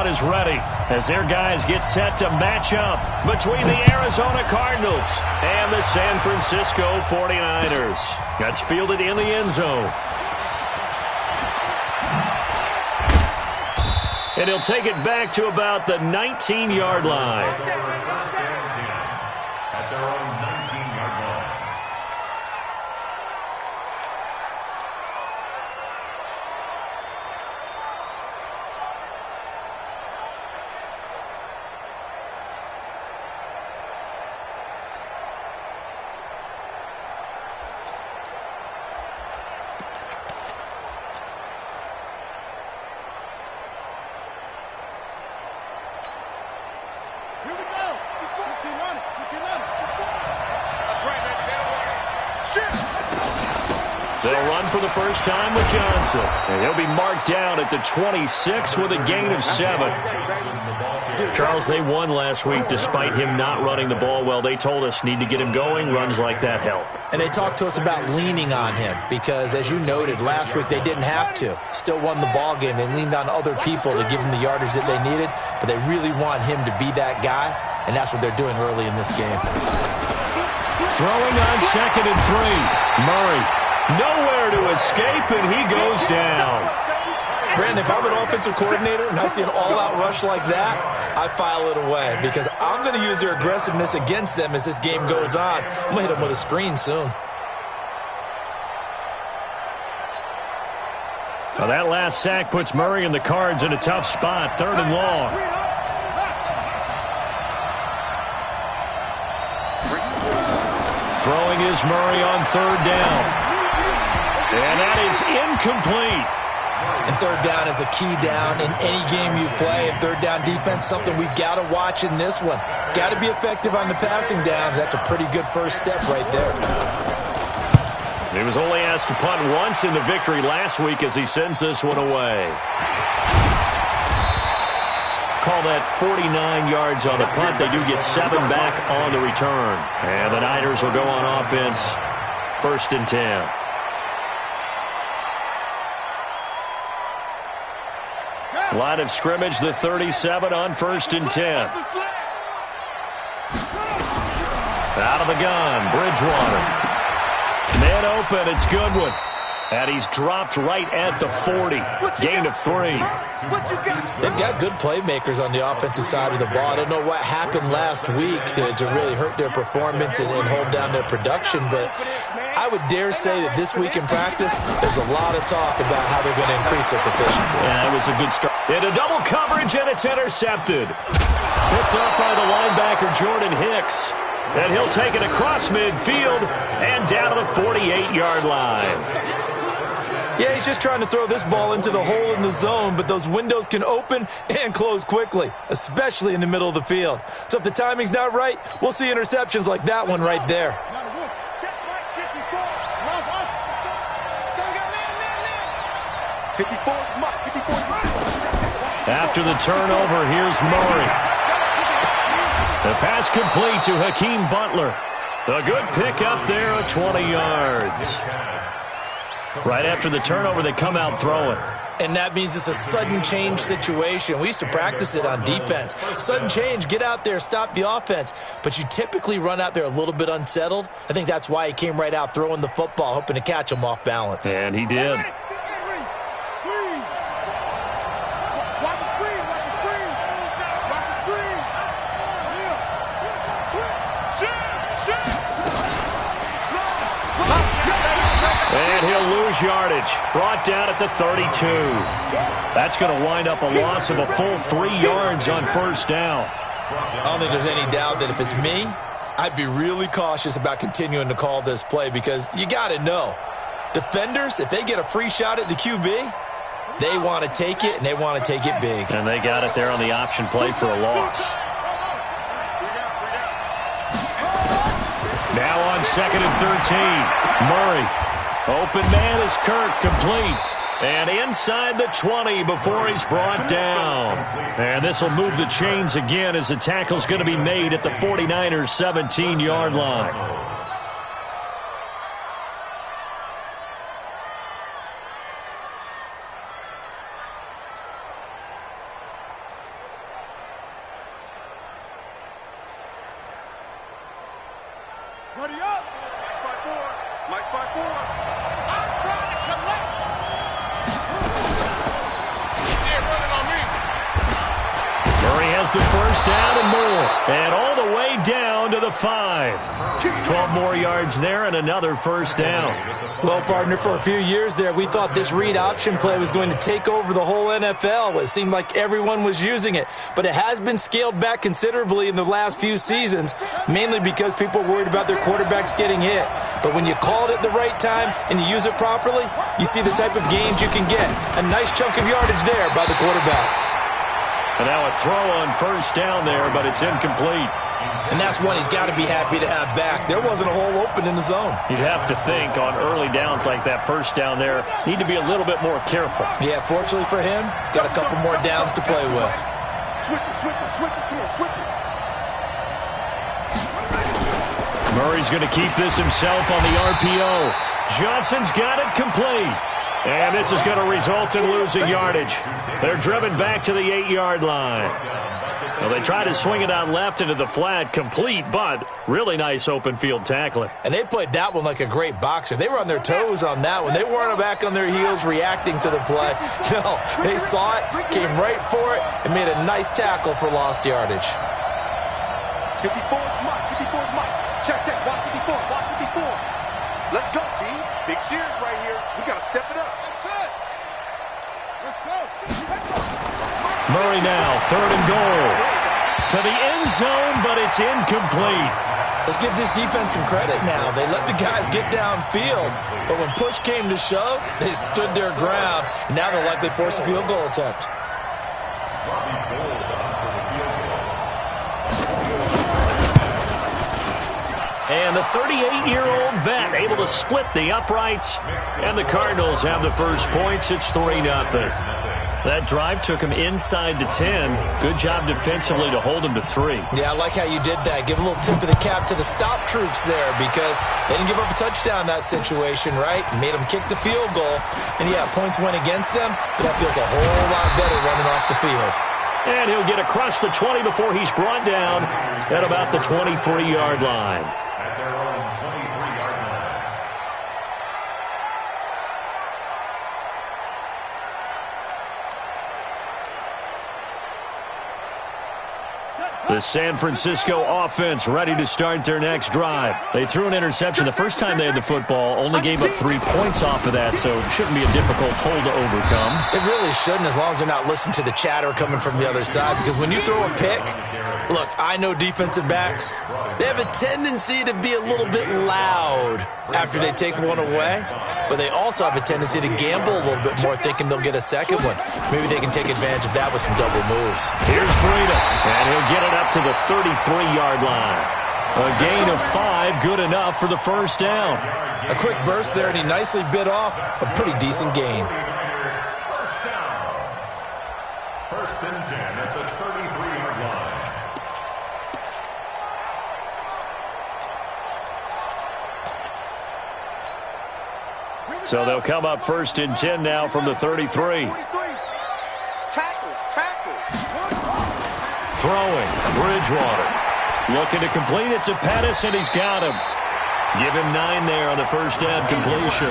is ready as their guys get set to match up between the Arizona Cardinals and the San Francisco 49ers. That's fielded in the end zone. And he'll take it back to about the 19-yard line. At their own 19-yard line. They'll run for the first time with Johnson. And he'll be marked down at the 26 with a gain of 7. Charles, they won last week despite him not running the ball well. They told us need to get him going. Runs like that help. And they talked to us about leaning on him because, as you noted, last week they didn't have to. Still won the ball game. They leaned on other people to give him the yardage that they needed, but they really want him to be that guy, and that's what they're doing early in this game. Throwing on 2nd and 3. Murray. Nowhere to escape, and he goes down. Brandon, if I'm an offensive coordinator and I see an all-out rush like that, I file it away because I'm going to use their aggressiveness against them as this game goes on. I'm going to hit them with a screen soon. Well, that last sack puts Murray and the Cards in a tough spot, 3rd and long. Throwing is Murray on 3rd down. And that is incomplete. And 3rd down is a key down in any game you play. And 3rd down defense, something we've got to watch in this one. Got to be effective on the passing downs. That's a pretty good first step right there. He was only asked to punt once in the victory last week as he sends this one away. Call that 49 yards on the punt. They do get 7 back on the return. And the Niners will go on offense, 1st and 10. Line of scrimmage, the 37 on 1st and 10. Out of the gun, Bridgewater. Man open, it's Goodwin. And he's dropped right at the 40. Gain of 3. They've got good playmakers on the offensive side of the ball. I don't know what happened last week to really hurt their performance and hold down their production, but I would dare say that this week in practice, there's a lot of talk about how they're going to increase their proficiency. Yeah, that was a good start. Into double coverage, and it's intercepted. Picked up by the linebacker, Jordan Hicks. And he'll take it across midfield and down to the 48-yard line. Yeah, he's just trying to throw this ball into the hole in the zone, but those windows can open and close quickly, especially in the middle of the field. So if the timing's not right, we'll see interceptions like that one right there. After the turnover, here's Murray. The pass complete to Hakeem Butler. A good pick up there at 20 yards. Right after the turnover, they come out throwing. And that means it's a sudden change situation. We used to practice it on defense. Sudden change, get out there, stop the offense. But you typically run out there a little bit unsettled. I think that's why he came right out throwing the football, hoping to catch him off balance. And he did. And he'll lose yardage. Brought down at the 32. That's going to wind up a loss of a full 3 yards on 1st down. I don't think there's any doubt that if it's me, I'd be really cautious about continuing to call this play because you got to know, defenders, if they get a free shot at the QB, they want to take it, and they want to take it big. And they got it there on the option play for a loss. Now on 2nd and 13, Murray. Open man is Kirk, complete. And inside the 20 before he's brought down. And this will move the chains again as the tackle's going to be made at the 49ers' 17-yard line. Buddy up. Mike's by four. I'm trying to collect. Yeah, running on me. Murray has the first down and more. And all the way down to the 5. 12 more yards there and another first down. Well, partner, for a few years there, we thought this read option play was going to take over the whole NFL. It seemed like everyone was using it, but it has been scaled back considerably in the last few seasons, mainly because people are worried about their quarterbacks getting hit. But when you call it at the right time and you use it properly, you see the type of gains you can get. A nice chunk of yardage there by the quarterback. And now a throw on first down there, but it's incomplete. And that's one he's got to be happy to have back. There wasn't a hole open in the zone. You'd have to think on early downs like that first down there, need to be a little bit more careful. Yeah, fortunately for him, got a couple more downs to play with. Switch it. Come on, switch it. Murray's going to keep this himself on the RPO. Johnson's got it complete. And this is going to result in losing yardage. They're driven back to the 8-yard line. Well, they try to swing it out left into the flat, complete, but really nice open field tackling. And they played that one like a great boxer. They were on their toes on that one. They weren't back on their heels reacting to the play. No, they saw it, came right for it, and made a nice tackle for lost yardage. 54 Mike. Check. Watch 54. Let's go, B. Big Sears right here. We got to step it up. That's it. Let's go. Murray now, 3rd and goal. To the end zone, but it's incomplete. Let's give this defense some credit now. They let the guys get downfield, but when push came to shove, they stood their ground, and now they'll likely force a field goal attempt. And the 38-year-old vet able to split the uprights, and the Cardinals have the first points. It's 3-0. That drive took him inside the 10. Good job defensively to hold him to 3. Yeah, I like how you did that. Give a little tip of the cap to the stop troops there because they didn't give up a touchdown in that situation, right? Made them kick the field goal. And, yeah, points went against them, but that feels a whole lot better running off the field. And he'll get across the 20 before he's brought down at about the 23-yard line. The San Francisco offense ready to start their next drive. They threw an interception the first time they had the football, only gave up 3 points off of that, so it shouldn't be a difficult hole to overcome. It really shouldn't, as long as they're not listening to the chatter coming from the other side, because when you throw a pick, look, I know defensive backs, they have a tendency to be a little bit loud after they take one away, but they also have a tendency to gamble a little bit more, thinking they'll get a second one. Maybe they can take advantage of that with some double moves. Here's Breida, and he'll get it up to the 33-yard line. A gain of 5, good enough for the first down. A quick burst there, and he nicely bit off a pretty decent gain. First and 10 at the 33-yard line. So they'll come up first and 10 now from the 33. Throwing, Bridgewater. Looking to complete it to Pettis, and he's got him. Give him 9 there on the first down completion.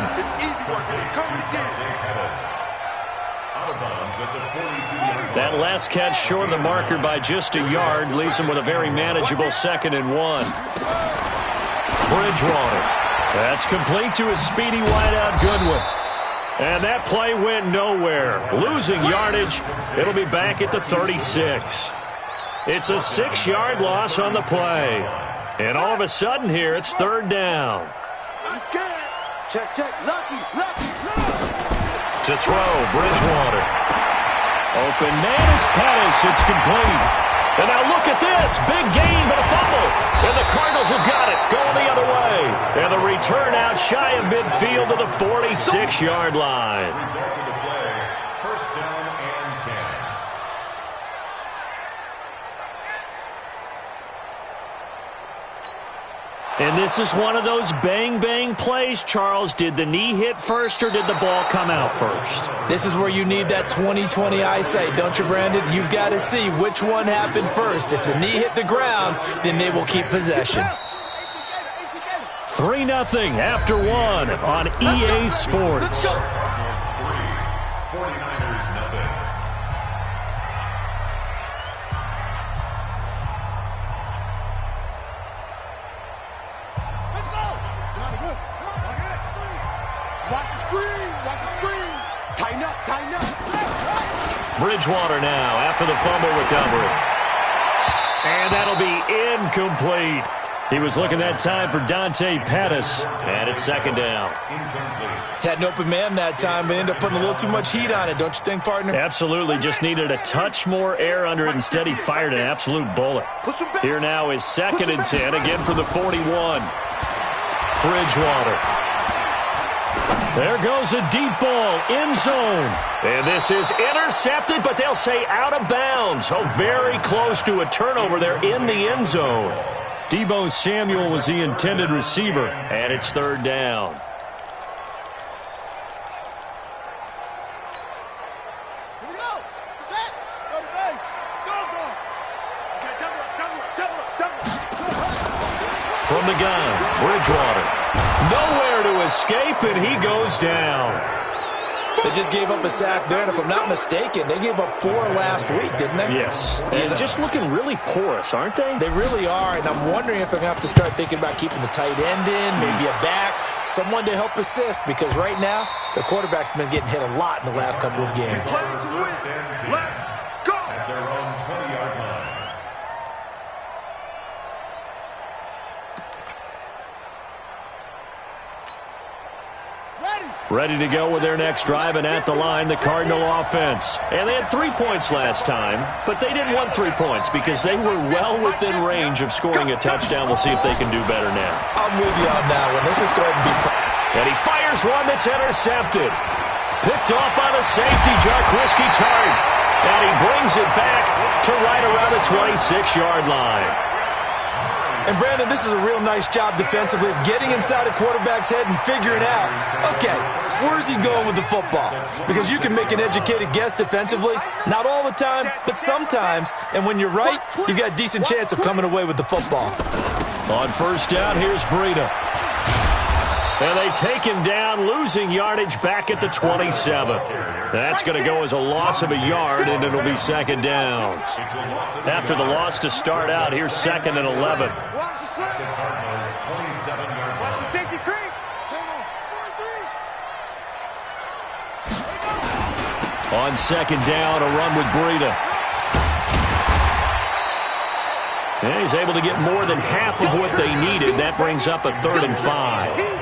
That last catch short of the marker by just a yard leaves him with a very manageable 2nd and 1. Bridgewater. That's complete to his speedy wideout Goodwin. And that play went nowhere. Losing yardage. It'll be back at the 36. It's a 6-yard loss on the play. And all of a sudden here, it's 3rd down. Check. Lucky. To throw, Bridgewater. Open man is Pettis. It's complete. And now look at this. Big gain, but a fumble. And the Cardinals have got it. Going the other way. And the return out shy of midfield to the 46-yard line. First down and 10. And this is one of those bang-bang plays, Charles. Did the knee hit first or did the ball come out first? This is where you need that 20/20 eyesight, don't you, Brandon? You've got to see which one happened first. If the knee hit the ground, then they will keep possession. 3-0 after one on EA Sports. 49ers nothing. Let's go. Good. Watch the screen. Watch the screen. Tighten up. Tighten up. Bridgewater now after the fumble recovery. And that'll be incomplete. He was looking that time for Dante Pettis, and it's second down. Had an open man that time, but ended up putting a little too much heat on it, don't you think, partner? Absolutely, just needed a touch more air under it. Instead, he fired an absolute bullet. Here now is 2nd and 10, again for the 41. Bridgewater. There goes a deep ball, end zone. And this is intercepted, but they'll say out of bounds. Oh, very close to a turnover there in the end zone. Deebo Samuel was the intended receiver, and it's 3rd down. Here we go. Set. Go to base. Go. Okay, double. From the gun, Bridgewater. Nowhere to escape, and he goes down. They just gave up a sack there, and if I'm not mistaken, they gave up 4 last week, didn't they? Yes. And just looking really porous, aren't they? They really are, and I'm wondering if I'm going to have to start thinking about keeping the tight end in, maybe a back, someone to help assist, because right now, the quarterback's been getting hit a lot in the last couple of games. Let's go. At their own 20-yard line. Ready to go with their next drive, and at the line, the Cardinal offense. And they had 3 points last time, but they didn't want 3 points because they were well within range of scoring a touchdown. We'll see if they can do better now. I'm with you on that one. Let's just go ahead and be fun. And he fires one that's intercepted. Picked off by the safety, Jarquiski Tartt. And he brings it back to right around the 26-yard line. And, Brandon, this is a real nice job defensively of getting inside a quarterback's head and figuring out, okay, where's he going with the football? Because you can make an educated guess defensively, not all the time, but sometimes. And when you're right, you've got a decent chance of coming away with the football. On 1st down, here's Breida. And they take him down, losing yardage back at the 27. That's going to go as a loss of a yard, and it'll be 2nd down. After the loss to start out, here's 2nd and 11. Watch the safety. The Cardinals' 27-yard line. Watch the safety creep. On 2nd down, a run with Breida. And he's able to get more than half of what they needed. That brings up a 3rd and 5.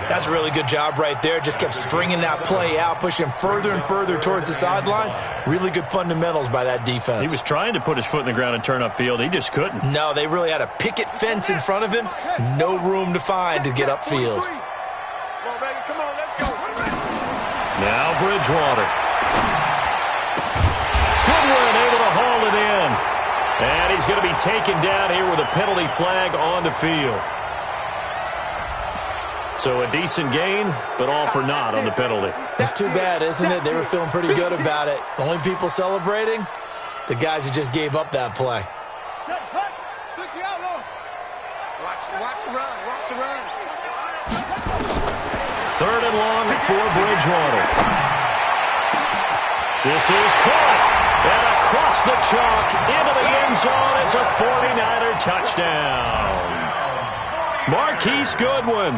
That's a really good job right there. Just kept stringing that play out, pushing further and further towards the sideline. Really good fundamentals by that defense. He was trying to put his foot in the ground and turn upfield. He just couldn't. No, they really had a picket fence in front of him. No room to find to get upfield. Come on, let's go. Now Bridgewater. Goodwin able to haul it in. And he's going to be taken down here with a penalty flag on the field. So a decent gain, but all for naught on the penalty. It's too bad, isn't it? They were feeling pretty good about it. Only people celebrating, the guys who just gave up that play. Set, cut, 60 out low. Watch the run, watch the run. 3rd and long for Bridgewater. This is caught. And across the chalk into the end zone. It's a 49er touchdown. Marquise Goodwin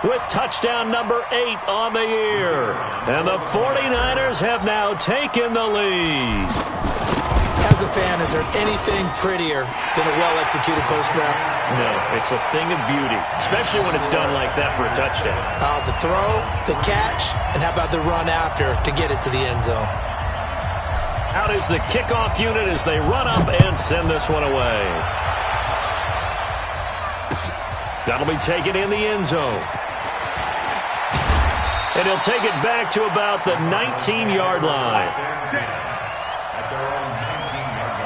with touchdown number 8 on the year. And the 49ers have now taken the lead. As a fan, is there anything prettier than a well-executed post route? No, it's a thing of beauty, especially when it's done like that for a touchdown. The throw, the catch, and how about the run after to get it to the end zone? Out is the kickoff unit as they run up and send this one away. That'll be taken in the end zone. And he'll take it back to about the 19-yard line. At their own 19-yard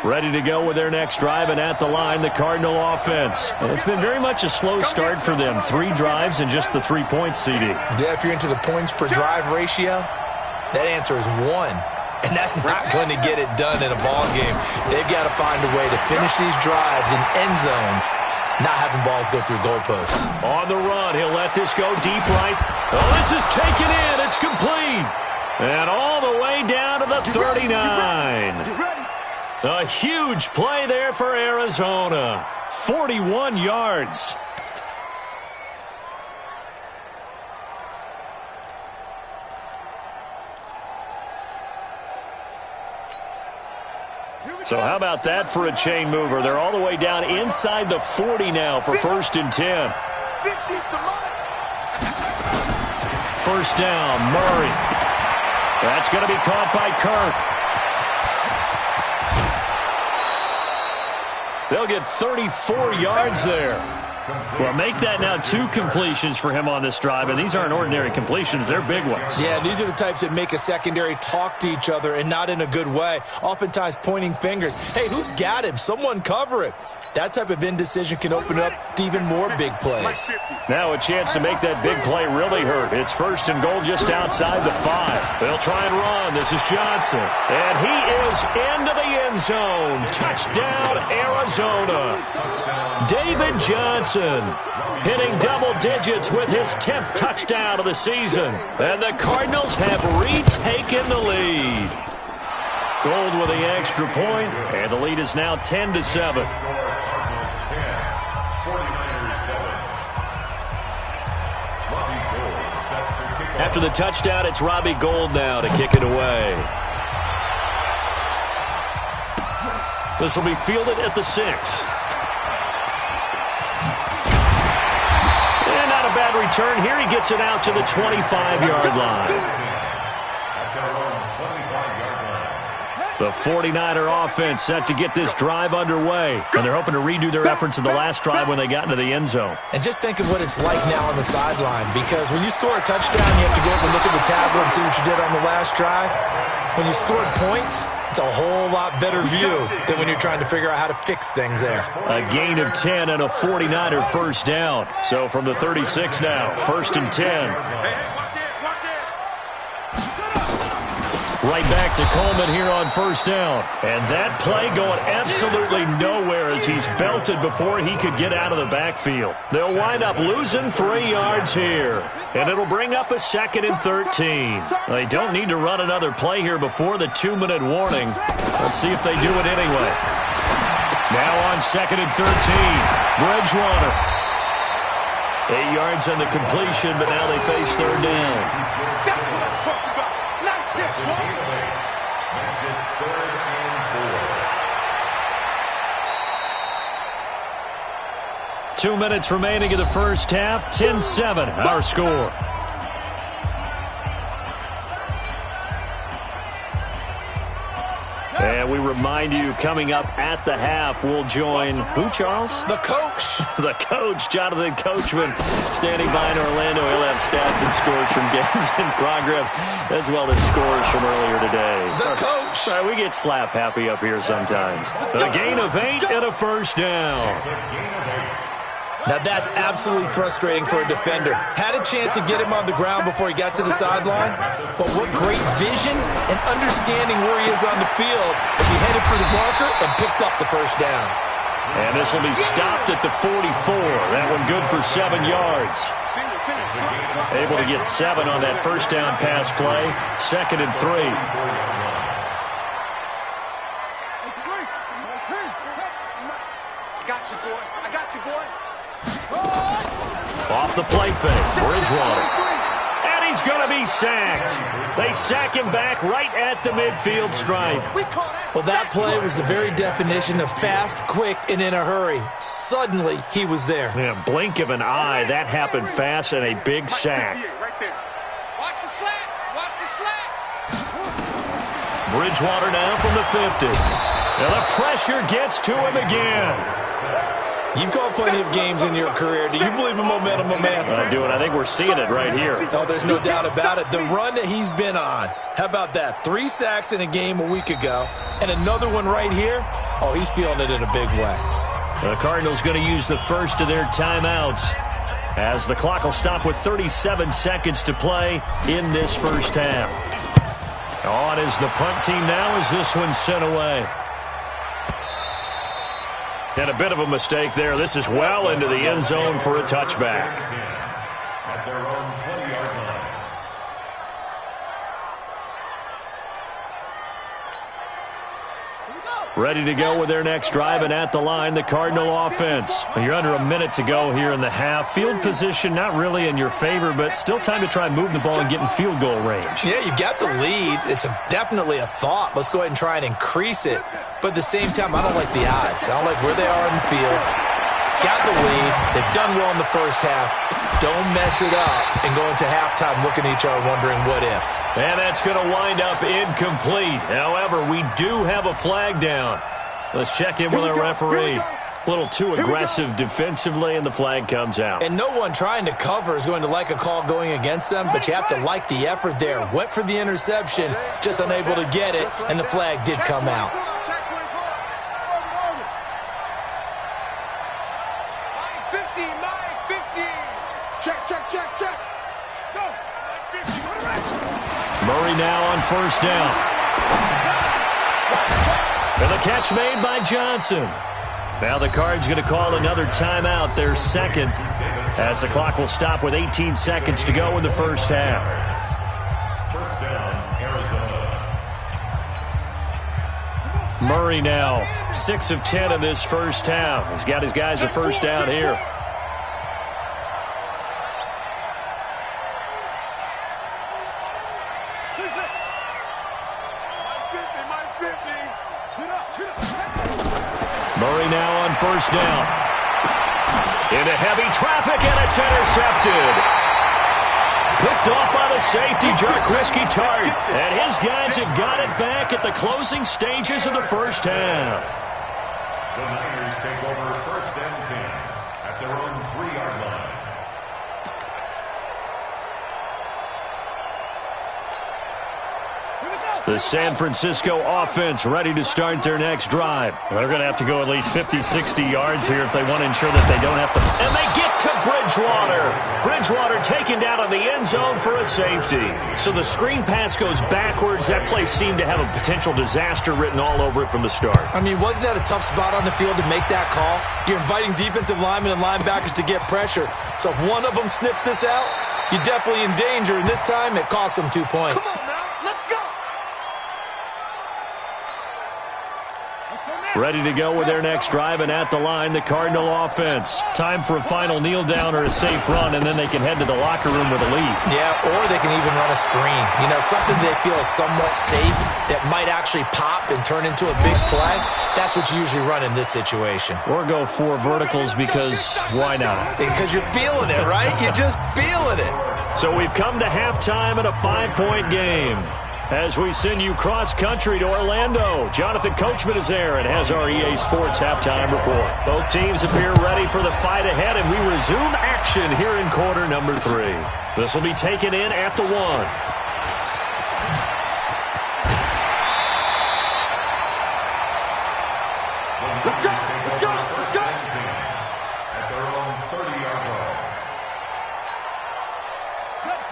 line. Ready to go with their next drive, and at the line, the Cardinal offense. And it's been very much a slow start for them. 3 drives and just the 3 points, CD. Yeah, if you're into the points per drive ratio, That answer is 1. And that's not going to get it done in a ball game. They've got to find a way to finish these drives in end zones, not having balls go through goalposts. On the run, he'll let this go deep right. Oh, this is taken in. It's complete. And all the way down to the 39. A huge play there for Arizona. 41 yards. So how about that for a chain mover? They're all the way down inside the 40 now for 1st and 10. First down, Murray. That's going to be caught by Kirk. They'll get 34 yards there. Well, make that now 2 completions for him on this drive, and these aren't ordinary completions. They're big ones. Yeah, these are the types that make a secondary talk to each other and not in a good way, oftentimes pointing fingers. Hey, who's got him? Someone cover it. That type of indecision can open up to even more big plays. Now a chance to make that big play really hurt. It's 1st and goal just outside the 5. They'll try and run. This is Johnson. And he is into the end zone. Touchdown, Arizona. David Johnson hitting double digits with his 10th touchdown of the season. And the Cardinals have retaken the lead. Gold with the extra point, and the lead is now 10-7. After the touchdown, it's Robbie Gould now to kick it away. This will be fielded at the 6. And not a bad return here. He gets it out to the 25-yard line. The 49er offense set to get this drive underway. And they're hoping to redo their efforts in the last drive when they got into the end zone. And just think of what it's like now on the sideline, because when you score a touchdown, you have to go up and look at the tablet and see what you did on the last drive. When you scored points, it's a whole lot better view than when you're trying to figure out how to fix things there. A gain of 10 and a 49er first down. So from the 36 now, 1st and 10. Right back to Coleman here on 1st down. And that play going absolutely nowhere as he's belted before he could get out of the backfield. They'll wind up losing 3 yards here. And it'll bring up a 2nd and 13. They don't need to run another play here before the 2-minute warning. Let's see if they do it anyway. Now on 2nd and 13. Bridgewater. 8 yards on the completion, but now they face 3rd down. 2 minutes remaining in the first half. 10-7, our score. And we remind you, coming up at the half, we'll join who, Charles? The coach. The coach, Jonathan Coachman, standing by in Orlando. He'll have stats and scores from games in progress, as well as scores from earlier today. The coach. Sorry, we get slap happy up here sometimes. A gain of 8 and a first down. Now that's absolutely frustrating for a defender. Had a chance to get him on the ground before he got to the sideline, but what great vision and understanding where he is on the field as he headed for the marker and picked up the first down. And this will be stopped at the 44. That one good for 7 yards. Able to get 7 on that first down pass play. 2nd and 3. Off the play fake, Bridgewater. And he's going to be sacked. They sack him back right at the midfield stripe. Well, that play was the very definition of fast, quick, and in a hurry. Suddenly, he was there. Yeah, blink of an eye. That happened fast and a big sack. Watch the slats. Watch the slats. Bridgewater now from the 50. Now the pressure gets to him again. You've called plenty of games in your career. Do you believe in momentum, my man? I do, and I think we're seeing it right here. Oh, there's no doubt about it. The run that he's been on. How about that? 3 sacks in a game a week ago, and another one right here. Oh, he's feeling it in a big way. The Cardinals going to use the first of their timeouts as the clock will stop with 37 seconds to play in this first half. On is the punt team now as this one's sent away. And a bit of a mistake there. This is well into the end zone for a touchback. At their own 20-yard line. Ready to go with their next drive, and at the line, the Cardinal offense. You're under a minute to go here in the half. Field position not really in your favor, but still time to try and move the ball and get in field goal range. Yeah, you've got the lead. It's definitely a thought. Let's go ahead and try and increase it. But at the same time, I don't like the odds. I don't like where they are in the field. Got the lead. They've done well in the first half. Don't mess it up and go into halftime looking at each other wondering what if. And that's going to wind up incomplete. However, we do have a flag down. Let's check in with our referee. A little too aggressive defensively, and the flag comes out. And no one trying to cover is going to like a call going against them, but you have to like the effort there. Went for the interception, just unable to get it, and the flag did come out. Check. Go. Murray now on first down. And the catch made by Johnson. Now the Cards going to call another timeout, their second, as the clock will stop with 18 seconds to go in the first half. First down, Arizona. Murray now 6 of 10 in this first half. He's got his guys a first down here. Murray now on first down. Into heavy traffic, and it's intercepted. Picked off by the safety, Jarquiski Tart. And his guys have got it back at the closing stages of the first half. The Niners take over first and 10 at their own 3-yard line. The San Francisco offense ready to start their next drive. They're going to have to go at least 50, 60 yards here if they want to ensure that they don't have to. And they get to Bridgewater. Bridgewater taken down on the end zone for a safety. So the screen pass goes backwards. That play seemed to have a potential disaster written all over it from the start. I mean, wasn't that a tough spot on the field to make that call? You're inviting defensive linemen and linebackers to get pressure. So if one of them sniffs this out, you're definitely in danger. And this time, it costs them 2 points. Come on now, let's go. Ready to go with their next drive, and at the line, the Cardinal offense. Time for a final kneel down or a safe run, and then they can head to the locker room with a lead. Yeah, or they can even run a screen. You know, something they feel is somewhat safe that might actually pop and turn into a big play. That's what you usually run in this situation. Or go 4 verticals because why not? Because you're feeling it, right? You're just feeling it. So we've come to halftime in a 5-point game. As we send you cross-country to Orlando, Jonathan Coachman is there and has our EA Sports halftime report. Both teams appear ready for the fight ahead, and we resume action here in quarter number 3. This will be taken in at the 1.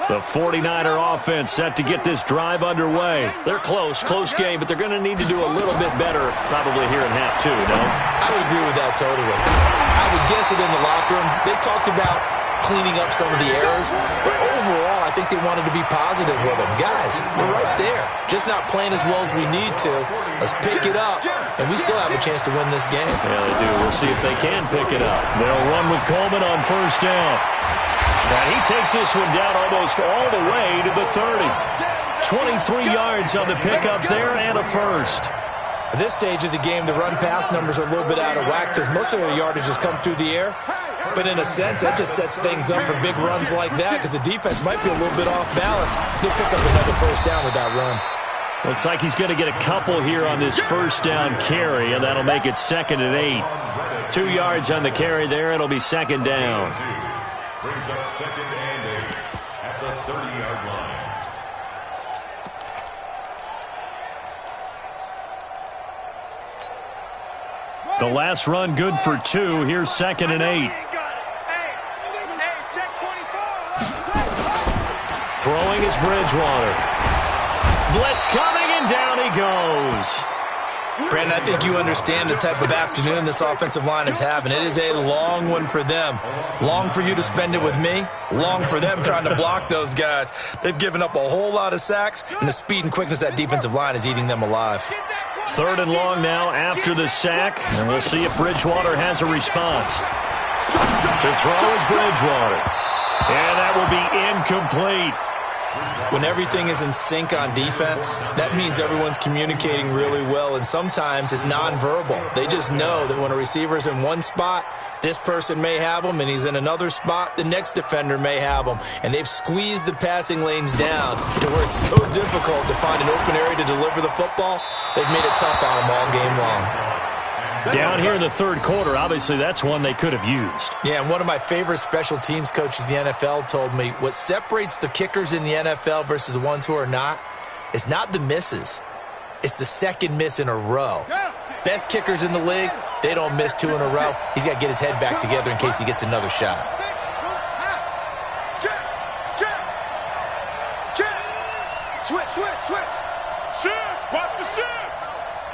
The 49er offense set to get this drive underway. They're close game, but they're going to need to do a little bit better probably here in half 2, no? I would agree with that totally. I would guess it in the locker room. They talked about cleaning up some of the errors, but overall, I think they wanted to be positive with them. Guys, we're right there. Just not playing as well as we need to. Let's pick it up, and we still have a chance to win this game. Yeah, they do. We'll see if they can pick it up. They'll run with Coleman on first down. And he takes this one down almost all the way to the 30. 23 yards on the pickup there and a first. At this stage of the game, the run-pass numbers are a little bit out of whack because most of their yardage has come through the air. But in a sense, that just sets things up for big runs like that because the defense might be a little bit off balance. He'll pick up another first down with that run. Looks like he's going to get a couple here on this first down carry, and that'll make it 2nd and 8. 2 yards on the carry there. It'll be 2nd down. Brings up 2nd and 8 at the 30-yard line. The last run good for 2. Here's 2nd and 8. Throwing is Bridgewater. Blitz coming, and down he goes. Brandon, I think you understand the type of afternoon this offensive line is having. It is a long one for them. Long for you to spend it with me. Long for them trying to block those guys. They've given up a whole lot of sacks, and the speed and quickness of that defensive line is eating them alive. 3rd and long now after the sack, and we'll see if Bridgewater has a response. To throw is Bridgewater, and that will be incomplete. When everything is in sync on defense, that means everyone's communicating really well, and sometimes it's nonverbal. They just know that when a receiver's in one spot, this person may have him, and he's in another spot, the next defender may have him. And they've squeezed the passing lanes down to where it's so difficult to find an open area to deliver the football. They've made it tough on them all game long. Down here in the 3rd quarter, obviously that's one they could have used. Yeah, and one of my favorite special teams coaches in the NFL told me what separates the kickers in the NFL versus the ones who are not is not the misses. It's the second miss in a row. Best kickers in the league, they don't miss 2 in a row. He's got to get his head back together in case he gets another shot. Switch. Shift. Watch the shift.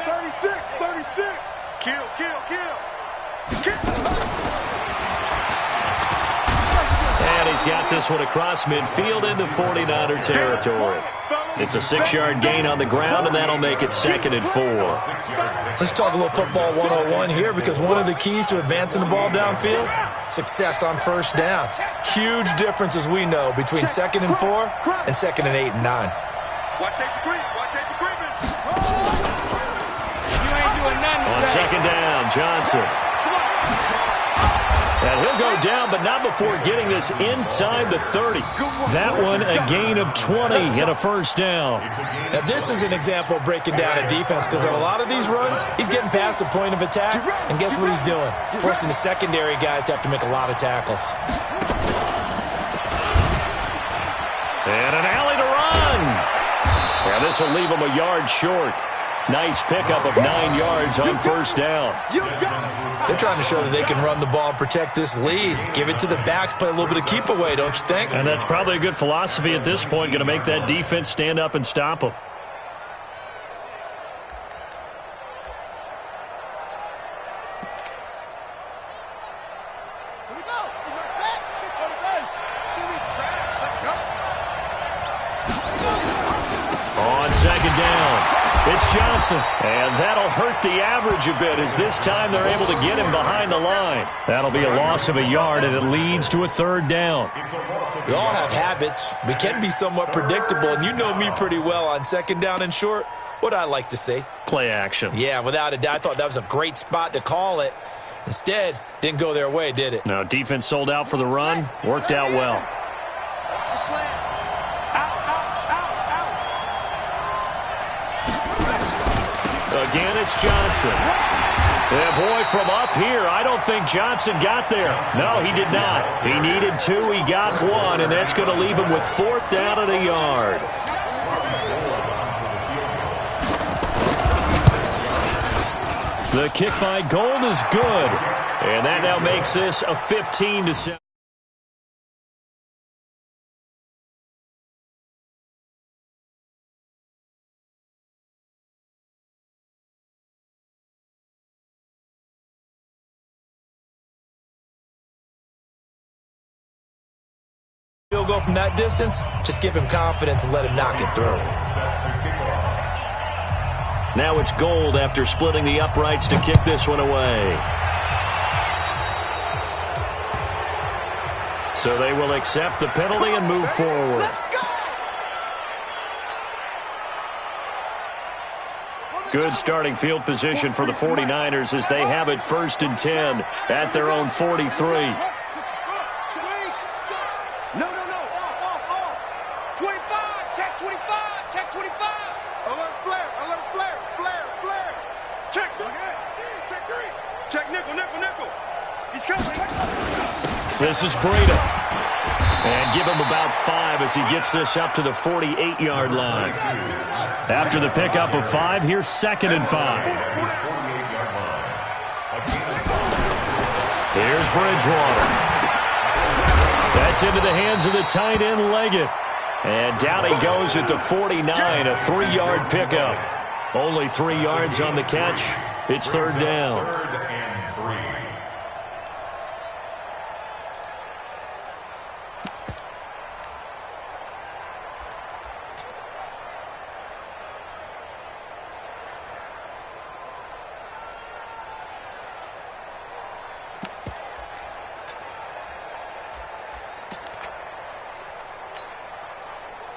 36. Kill. And he's got this one across midfield into 49er territory. It's a 6-yard gain on the ground, and that'll make it 2nd and 4. Let's talk a little football 101 here, because one of the keys to advancing the ball downfield, success on 1st down. Huge difference, as we know, between 2nd and 4 and 2nd and 8 and 9. Watch safety creep. You ain't doing nothing On 2nd down, Johnson. And he'll go down, but not before getting this inside the 30. That one a gain of 20 and a 1st down. Now, this is an example of breaking down a defense, because on a lot of these runs, he's getting past the point of attack, and guess what he's doing? Forcing the secondary guys to have to make a lot of tackles. And an alley to run. And this will leave him a yard short. Nice pickup of 9 yards on 1st down. They're trying to show that they can run the ball and protect this lead. Give it to the backs, play a little bit of keep away, don't you think? And that's probably a good philosophy at this point, going to make that defense stand up and stop them. On 2nd down, it's Johnson, and that'll hurt the average a bit, as this time they're able to get him behind the line. That'll be a loss of a yard, and it leads to a 3rd down. We all have habits. We can be somewhat predictable, and you know me pretty well on 2nd down and short. What I like to say? Play action. Yeah, without a doubt. I thought that was a great spot to call it. Instead, didn't go their way, did it? Now, defense sold out for the run. Worked out well. Again, it's Johnson. And boy, from up here, I don't think Johnson got there. No, he did not. He needed 2. He got 1, and that's going to leave him with 4th down and a yard. The kick by Gold is good. And that now makes this a 15-7. Field goal from that distance, just give him confidence and let him knock it through. Now it's Gold after splitting the uprights to kick this one away. So they will accept the penalty and move forward. Good starting field position for the 49ers as they have it 1st and 10 at their own 43. 25, check 25. Alert flare. Check 3. Check nickel. He's coming. This is Breida. And give him about 5 as he gets this up to the 48-yard line. After the pickup of 5, here's 2nd and 5. Here's Bridgewater. That's into the hands of the tight end, Leggett. And down he goes at the 49, a 3-yard pickup. Only 3 yards on the catch. It's third down. Third and 3.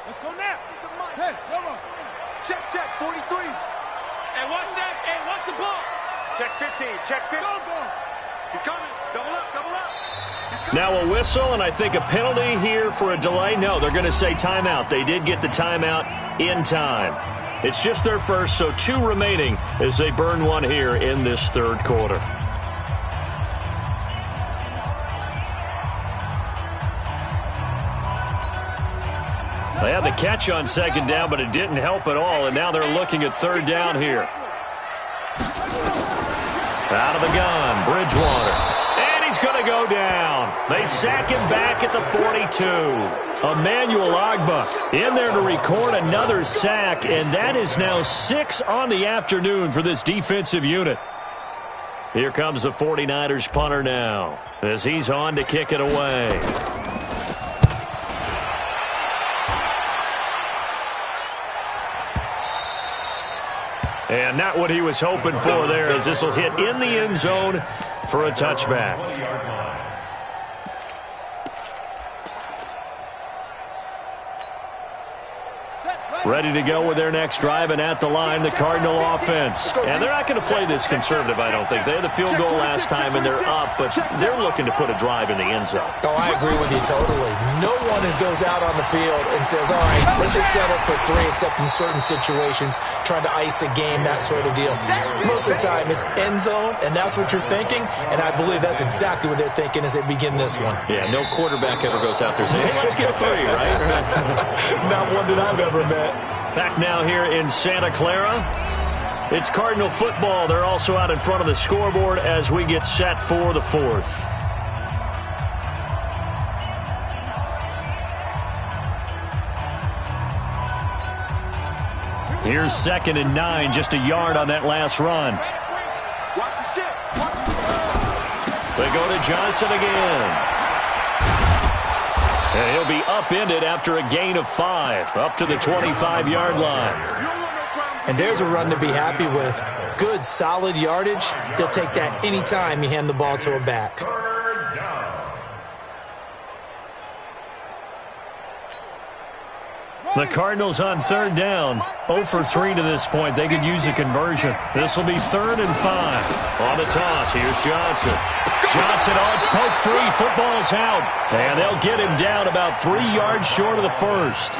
Let's go now. Hey, come on. Check, 43. Hey, what's that? Hey, what's the ball? Check 15. Check 15. Go. He's coming. Double up. Now a whistle, and I think a penalty here for a delay. No, they're going to say timeout. They did get the timeout in time. It's just their first, so 2 remaining as they burn one here in this third quarter. They had the catch on second down, but it didn't help at all, and now they're looking at third down here. Out of the gun, Bridgewater. And he's going to go down. They sack him back at the 42. Emmanuel Ogbah in there to record another sack, and that is now 6 on the afternoon for this defensive unit. Here comes the 49ers punter now as he's on to kick it away. And not what he was hoping for there, as this will hit in the end zone for a touchback. Ready to go with their next drive, and at the line, the Cardinal offense. And they're not going to play this conservative, I don't think. They had the field goal last time, and they're up, but they're looking to put a drive in the end zone. Oh, I agree with you totally. No one goes out on the field and says, all right, let's just settle for 3, except in certain situations, trying to ice a game, that sort of deal. Most of the time, it's end zone, and that's what you're thinking, and I believe that's exactly what they're thinking as they begin this one. Yeah, no quarterback ever goes out there saying, hey, let's get 3, right? Not one that I've ever met. Back now here in Santa Clara. It's Cardinal football. They're also out in front of the scoreboard as we get set for the 4th. Here's 2nd and 9, just a yard on that last run. They go to Johnson again. And he'll be upended after a gain of 5, up to the 25-yard line. And there's a run to be happy with. Good, solid yardage. They'll take that any time you hand the ball to a back. The Cardinals on third down. 0 for 3 to this point. They could use a conversion. This will be 3rd and 5. On the toss, here's Johnson. Johnson, oh, it's poked free. Football's out. And they'll get him down about 3 yards short of the first.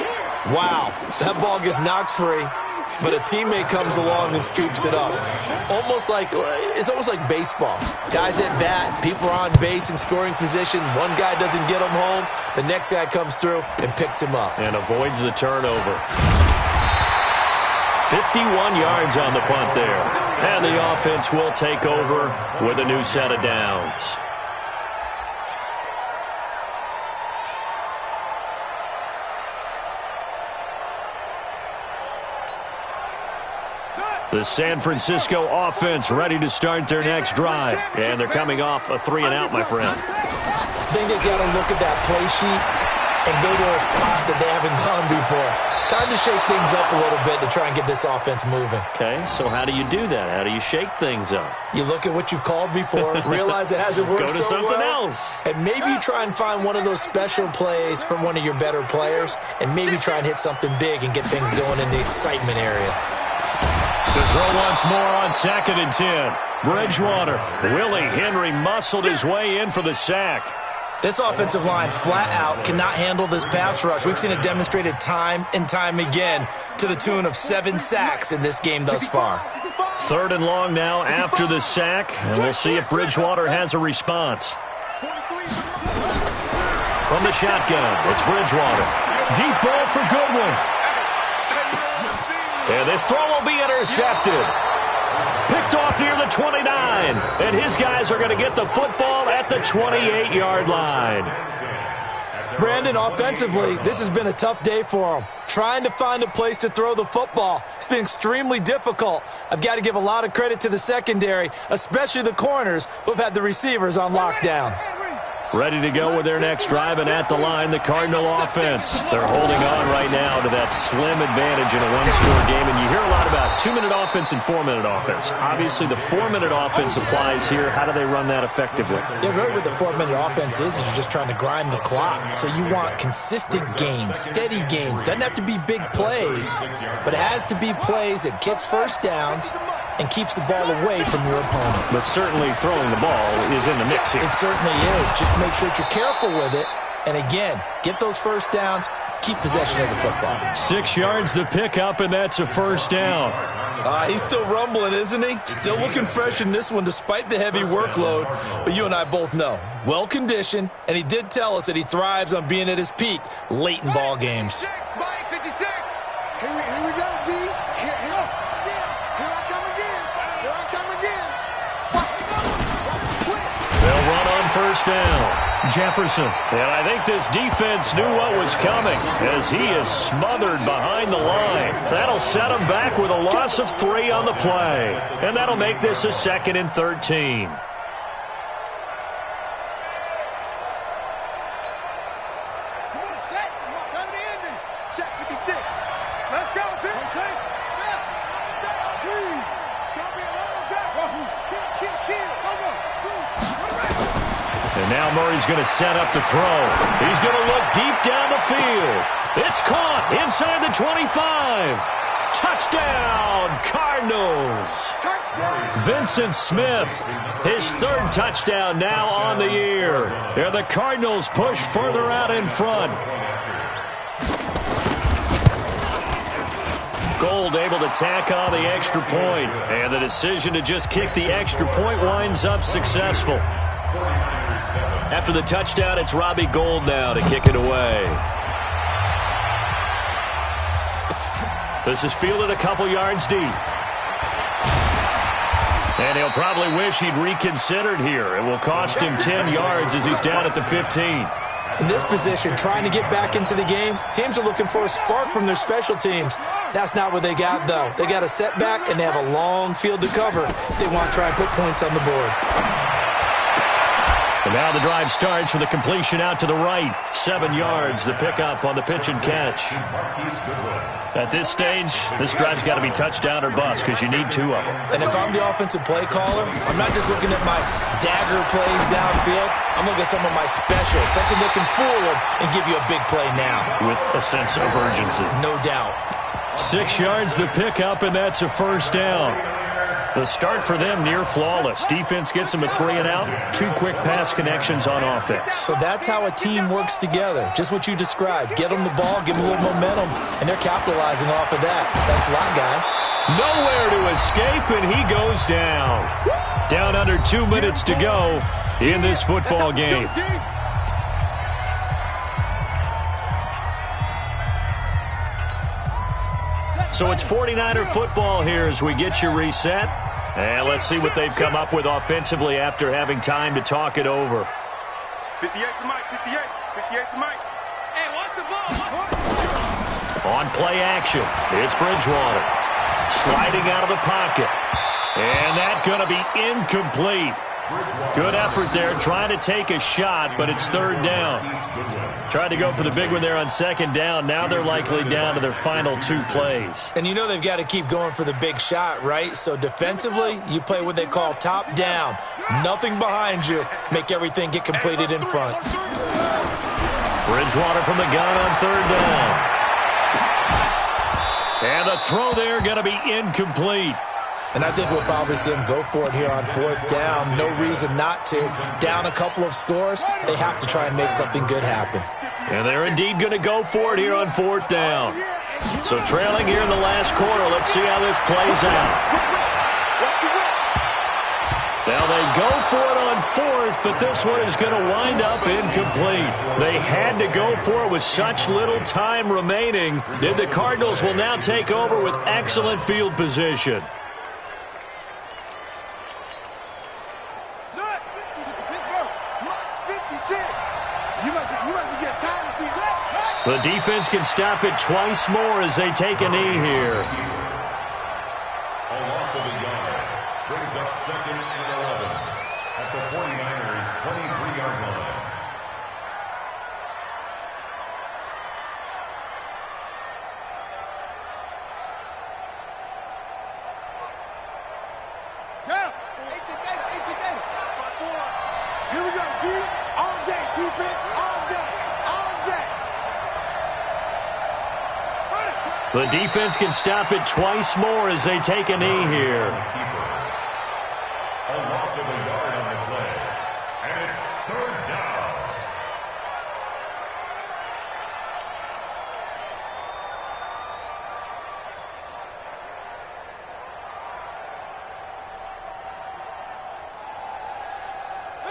Wow, that ball gets knocked free, but a teammate comes along and scoops it up. It's almost like baseball. Guys at bat, people are on base in scoring position. One guy doesn't get him home. The next guy comes through and picks him up. And avoids the turnover. 51 yards on the punt there. And the offense will take over with a new set of downs. The San Francisco offense ready to start their next drive. And they're coming off a 3-and-out, my friend. I think they got to look at that play sheet and go to a spot that they haven't gone before. Time to shake things up a little bit to try and get this offense moving. Okay, so how do you do that? How do you shake things up? You look at what you've called before, realize it hasn't worked so well. Go to something else. And maybe you try and find one of those special plays from one of your better players, and maybe try and hit something big and get things going in the excitement area. To throw once more on 2nd and 10. Bridgewater. Willie Henry muscled his way in for the sack. This offensive line flat out cannot handle this pass rush. We've seen it demonstrated time and time again to the tune of 7 sacks in this game thus far. 3rd and long now after the sack, and we'll see if Bridgewater has a response. From the shotgun, it's Bridgewater. Deep ball for Goodwin. And this throw will be intercepted. Picked off near the 29. And his guys are going to get the football at the 28-yard line. Brandon, offensively, this has been a tough day for him. Trying to find a place to throw the football. It's been extremely difficult. I've got to give a lot of credit to the secondary, especially the corners who have had the receivers on lockdown. Ready to go with their next drive, and at the line, the Cardinal offense. They're holding on right now to that slim advantage in a one-score game, and you hear a lot about 2-minute offense and 4-minute offense. Obviously, the 4-minute offense applies here. How do they run that effectively? Yeah, really what the 4-minute offense is you're just trying to grind the clock. So you want consistent gains, steady gains. Doesn't have to be big plays, but it has to be plays that gets first downs and keeps the ball away from your opponent. But certainly throwing the ball is in the mix here. It certainly is. Just make sure that you're careful with it. And again, get those first downs, keep possession of the football. 6 yards the pickup, and that's a first down. He's still rumbling, isn't he? Still looking fresh in this one despite the heavy workload. But you and I both know, well-conditioned, and he did tell us that he thrives on being at his peak late in ball games. 56. Here we go, D. Here I come again. They'll run on first down. Jefferson. And I think this defense knew what was coming as he is smothered behind the line. That'll set him back with a loss of 3 on the play. And that'll make this a 2nd and 13. Come on, Shaq. Come on, time to end it. Shaq 56. Let's go, dude. It's going to be a long day. Kill. Come on. And now Murray's going to set up to throw. He's going to look deep down the field. It's caught inside the 25. Touchdown, Cardinals. Touchdown. Vincent Smith, his 3rd touchdown now on the year. And the Cardinals push further out in front. Gold able to tack on the extra point. And the decision to just kick the extra point winds up successful. After the touchdown, it's Robbie Gould now to kick it away. This is fielded a couple yards deep. And he'll probably wish he'd reconsidered here. It will cost him 10 yards as he's down at the 15. In this position, trying to get back into the game, teams are looking for a spark from their special teams. That's not what they got, though. They got a setback, and they have a long field to cover if they want to try and put points on the board. And now the drive starts with a completion out to the right. 7 yards, the pickup on the pitch and catch. At this stage, this drive's got to be touchdown or bust because you need 2 of them. And if I'm the offensive play caller, I'm not just looking at my dagger plays downfield. I'm looking at some of my specials, something that can fool them and give you a big play now. With a sense of urgency. No doubt. 6 yards, the pickup, and that's a first down. The start for them near flawless. Defense gets them a 3 and out. 2 quick pass connections on offense. So that's how a team works together. Just what you described. Get them the ball, give them a little momentum, and they're capitalizing off of that. Thanks a lot, guys. Nowhere to escape, and he goes down. Down under 2 minutes to go in this football game. So it's 49er football here as we get you reset. And let's see what they've come up with offensively after having time to talk it over. 58 to Mike, 58 to Mike. Hey, what's the ball? On play action, it's Bridgewater. Sliding out of the pocket. And that's going to be incomplete. Good effort there, trying to take a shot, but it's 3rd down. Tried to go for the big one there on 2nd down. Now they're likely down to their final 2 plays. And you know they've got to keep going for the big shot, right? So defensively, you play what they call top down. Nothing behind you. Make everything get completed in front. Bridgewater from the gun on 3rd down. And the throw there going to be incomplete. And I think we'll probably see him go for it here on 4th down. No reason not to. Down a couple of scores, they have to try and make something good happen. And they're indeed going to go for it here on 4th down. So trailing here in the last quarter, let's see how this plays out. Now they go for it on 4th, but this one is going to wind up incomplete. They had to go for it with such little time remaining. Then the Cardinals will now take over with excellent field position. You must be getting tired of The defense can stop it twice more as they take a knee here. A loss of a yard brings up 2nd and 11 at the 49ers' 23-yard line. Here we go, D. All day, defense, all day, all day. The defense can stop it twice more as they take a knee here. A loss of a yard on the play, and it's 3rd down.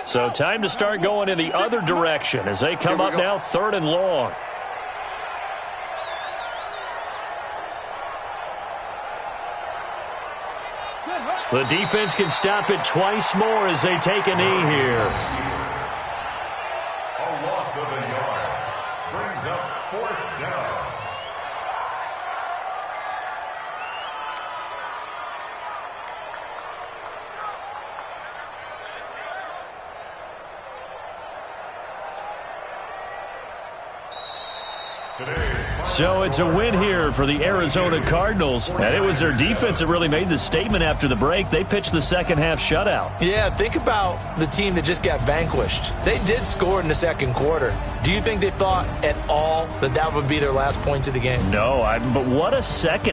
So time to start going in the other direction as they come up now 3rd and long. The defense can stop it twice more as they take a knee here. A loss of a yard brings up 4th down. So it's a win here for the Arizona Cardinals, and it was their defense that really made the statement after the break. They pitched the second half shutout. Yeah, think about the team that just got vanquished. They did score in the second quarter. Do you think they thought at all that that would be their last points of the game? No, but what a second.